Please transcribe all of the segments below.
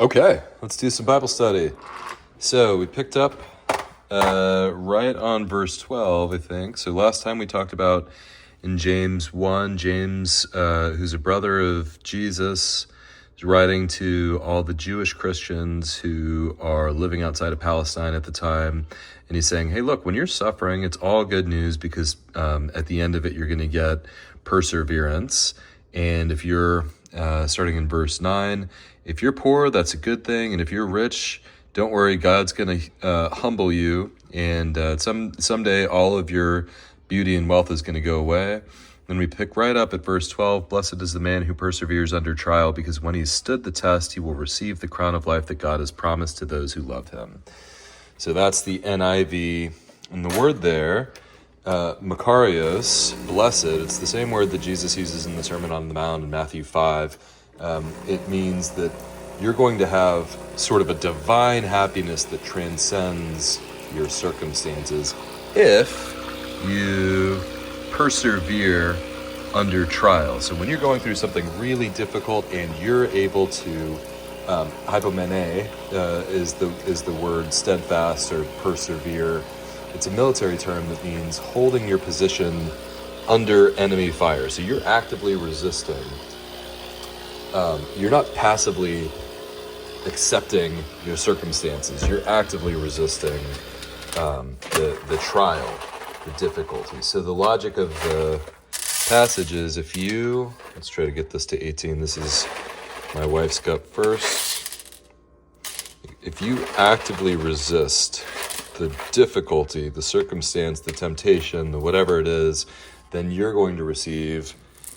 Okay, let's do some Bible study. So we picked up right on verse 12, I think. So last time we talked about in James 1, James, who's a brother of Jesus, is writing to all the Jewish Christians who are living outside of Palestine at the time. And he's saying, hey, look, when you're suffering, it's all good news because at the end of it, you're going to get perseverance. And if you're, starting in verse 9, if you're poor, that's a good thing. And if you're rich, don't worry, God's going to humble you. And someday all of your beauty and wealth is going to go away. Then we pick right up at verse 12. Blessed is the man who perseveres under trial, because when he's stood the test, he will receive the crown of life that God has promised to those who love him. So that's the NIV. And the word there, Makarios, blessed, it's the same word that Jesus uses in the Sermon on the Mount in Matthew 5. It means that you're going to have sort of a divine happiness that transcends your circumstances if you persevere under trial. So when you're going through something really difficult and you're able to, hypomene is the word steadfast or persevere. It's a military term that means holding your position under enemy fire. So you're actively resisting. You're not passively accepting your circumstances. You're actively resisting the trial, the difficulty. So the logic of the passage is let's try to get this to 18. This is my wife's cup first. If you actively resist the difficulty, the circumstance, the temptation, the whatever it is, then you're going to receive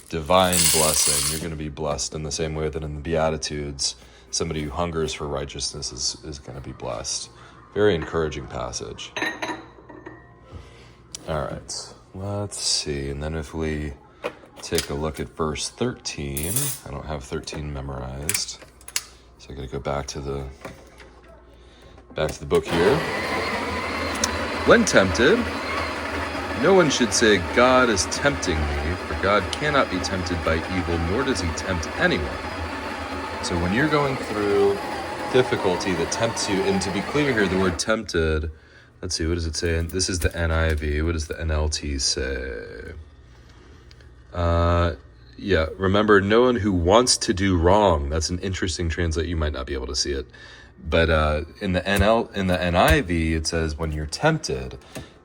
divine blessing. You're going to be blessed in the same way that in the Beatitudes, somebody who hungers for righteousness is going to be blessed. Very encouraging passage. All right, let's see. And then if we take a look at verse 13, I don't have 13 memorized, so I got to go back to the book here. When tempted, no one should say, God is tempting me, for God cannot be tempted by evil, nor does he tempt anyone. So when you're going through difficulty that tempts you, and to be clear here, the word tempted, let's see, what does it say? This is the NIV. What does the NLT say? Remember, no one who wants to do wrong. That's an interesting translate. You might not be able to see it. But in the NIV, it says when you're tempted.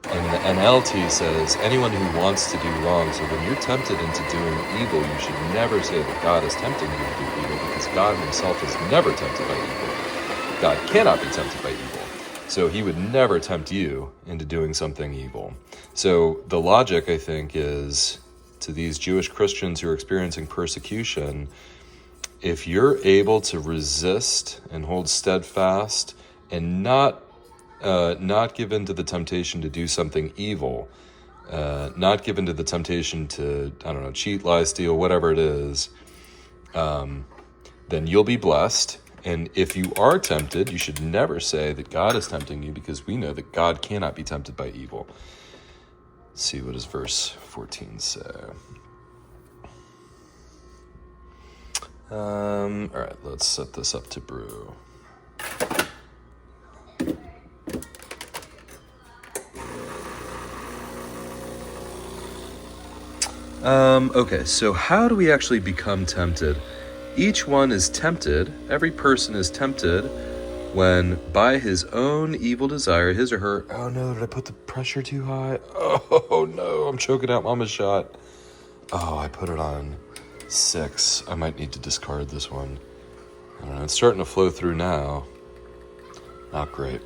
And the NLT says anyone who wants to do wrong. So when you're tempted into doing evil, you should never say that God is tempting you to do evil, because God himself is never tempted by evil. God cannot be tempted by evil. So he would never tempt you into doing something evil. So the logic, I think, is to these Jewish Christians who are experiencing persecution, if you're able to resist and hold steadfast and not give in to the temptation to do something evil, not give in to the temptation to, cheat, lie, steal, whatever it is, then you'll be blessed. And if you are tempted, you should never say that God is tempting you, because we know that God cannot be tempted by evil. Let's see, what does verse 14 say? All right, let's set this up to brew. Okay, so how do we actually become tempted? Each one is tempted, every person is tempted when by his own evil desire, his or her, oh no, did I put the pressure too high? Oh no, I'm choking out mama's shot. Oh, I put it on 6. I might need to discard this one. I don't know, it's starting to flow through now. Not great.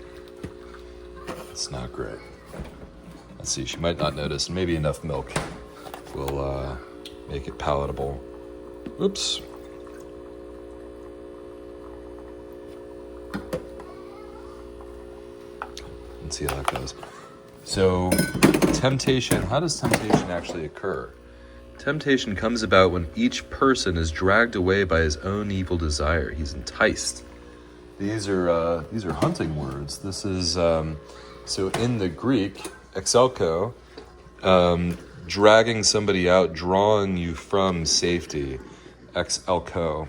It's not great. Let's see, she might not notice. Maybe enough milk will make it palatable. Oops. Let's see how that goes. So, temptation. How does temptation actually occur? Temptation comes about when each person is dragged away by his own evil desire. He's enticed. These are hunting words. This is so in the Greek, exelko, dragging somebody out, drawing you from safety, exelko.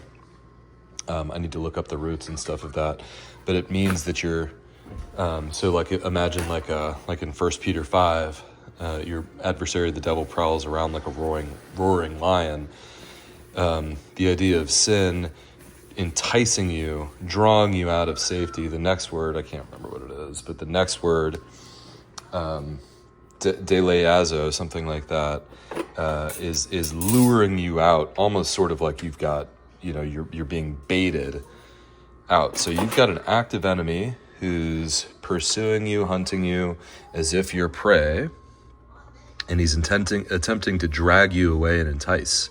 I need to look up the roots and stuff of that, but it means that you're, so like imagine like in 1 Peter 5, your adversary, the devil, prowls around like a roaring lion. The idea of sin enticing you, drawing you out of safety. The next word, I can't remember what it is, but the next word, deleazo, something like that, is luring you out, almost sort of like you've got, you're being baited out. So you've got an active enemy who's pursuing you, hunting you as if you're prey, and he's attempting to drag you away and entice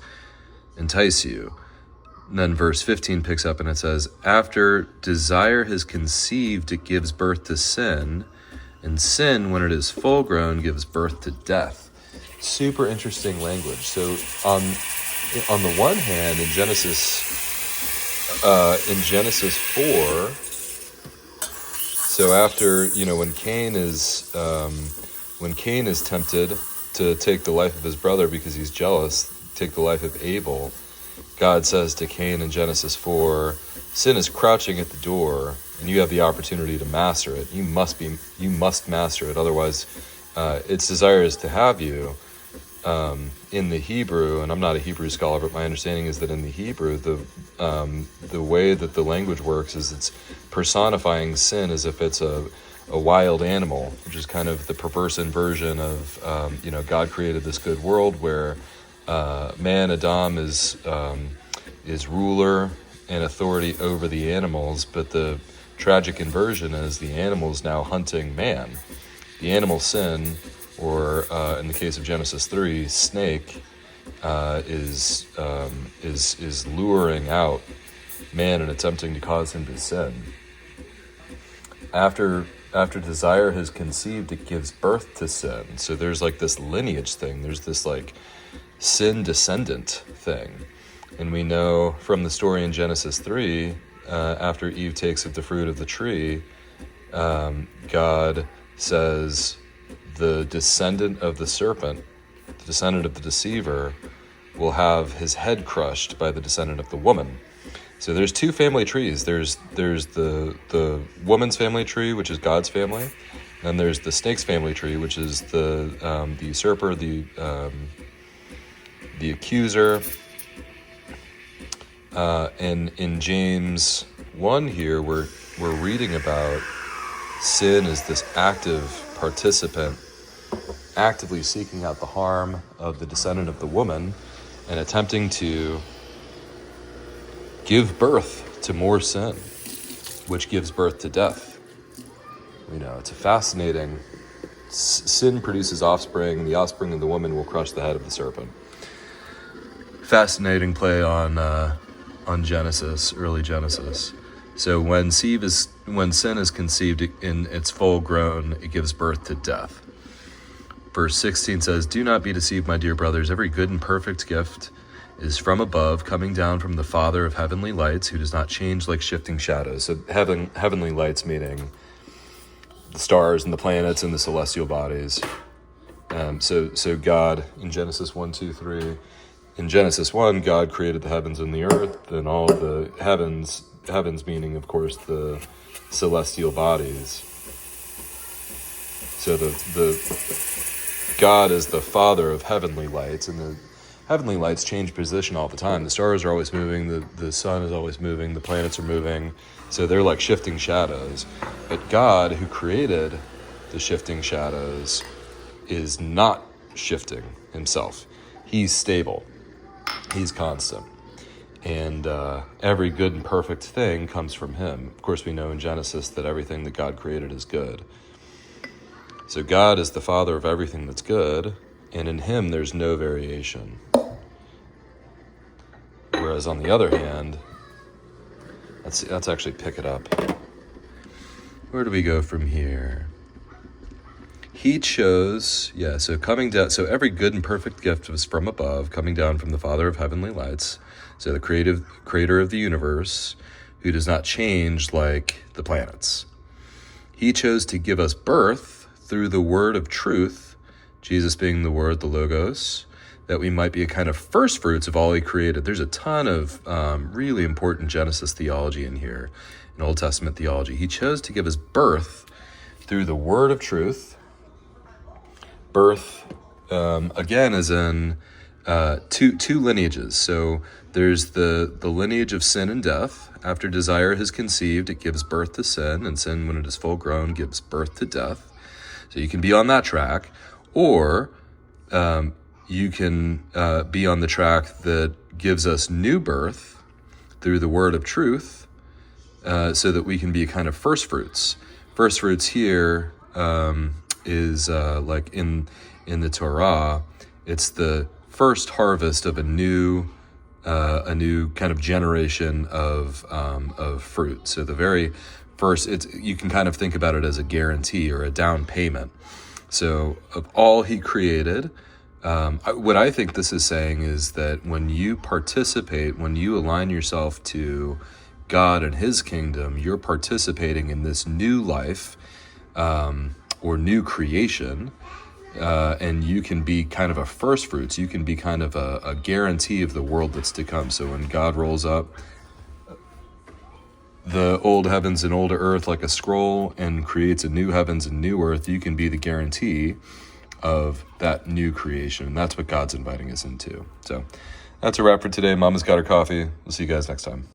you. And then verse 15 picks up and it says, after desire has conceived, it gives birth to sin, and sin, when it is full grown, gives birth to death. Super interesting language. So on the one hand, in Genesis 4, so after, when Cain is tempted to take the life of his brother because he's jealous, take the life of Abel, God says to Cain in Genesis 4, sin is crouching at the door, and you have the opportunity to master it. You must master it, otherwise its desire is to have you. In the Hebrew, and I'm not a Hebrew scholar, but my understanding is that in the Hebrew, the way that the language works is it's personifying sin as if it's a wild animal, which is kind of the perverse inversion of, God created this good world where man, Adam, is ruler and authority over the animals, but the tragic inversion is the animals now hunting man. The animal sin, or in the case of Genesis 3, snake, is luring out man and attempting to cause him to sin. After desire has conceived, it gives birth to sin. So there's like this lineage thing. There's this like sin descendant thing. And we know from the story in Genesis 3, after Eve takes of the fruit of the tree, God says the descendant of the serpent, the descendant of the deceiver, will have his head crushed by the descendant of the woman. So there's two family trees. There's the woman's family tree, which is God's family, and then there's the snake's family tree, which is the usurper, the accuser. And in James 1 here, we're reading about sin as this active participant, actively seeking out the harm of the descendant of the woman and attempting to give birth to more sin, which gives birth to death. It's a fascinating, sin produces offspring, the offspring of the woman will crush the head of the serpent. Fascinating play on Genesis, early Genesis. So when sin is conceived in its full grown, it gives birth to death. Verse 16 says, do not be deceived, my dear brothers. Every good and perfect gift is from above, coming down from the Father of heavenly lights, who does not change like shifting shadows. So heavenly lights meaning the stars and the planets and the celestial bodies. So God, in Genesis 1, 2, 3, in Genesis 1, God created the heavens and the earth, and all the heavens meaning, of course, the celestial bodies. So the God is the Father of heavenly lights, and the heavenly lights change position all the time. The stars are always moving, the sun is always moving, the planets are moving, so they're like shifting shadows. But God, who created the shifting shadows, is not shifting himself. He's stable. He's constant. And every good and perfect thing comes from him. Of course, we know in Genesis that everything that God created is good. So God is the Father of everything that's good, and in him there's no variation. Whereas on the other hand, let's actually pick it up. Where do we go from here? He chose, so coming down, so every good and perfect gift was from above, coming down from the Father of heavenly lights, so the creator of the universe, who does not change like the planets. He chose to give us birth through the word of truth, Jesus being the word, the Logos, that we might be a kind of first fruits of all he created. There's a ton of really important Genesis theology in here, in Old Testament theology. He chose to give us birth through the word of truth. Birth, again, is in two lineages. So there's the lineage of sin and death. After desire has conceived, it gives birth to sin, and sin, when it is full grown, gives birth to death. So you can be on that track, or you can be on the track that gives us new birth through the word of truth, so that we can be a kind of first fruits. First fruits here is like in the Torah, it's the first harvest of a new kind of generation of fruit. So the very first, you can kind of think about it as a guarantee or a down payment. So of all he created, what I think this is saying is that when you participate, when you align yourself to God and his kingdom, you're participating in this new life or new creation, and you can be kind of a first fruits. You can be kind of a guarantee of the world that's to come. So when God rolls up the old heavens and old earth like a scroll and creates a new heavens and new earth, you can be the guarantee of that new creation. And that's what God's inviting us into. So that's a wrap for today. Mama's got her coffee. We'll see you guys next time.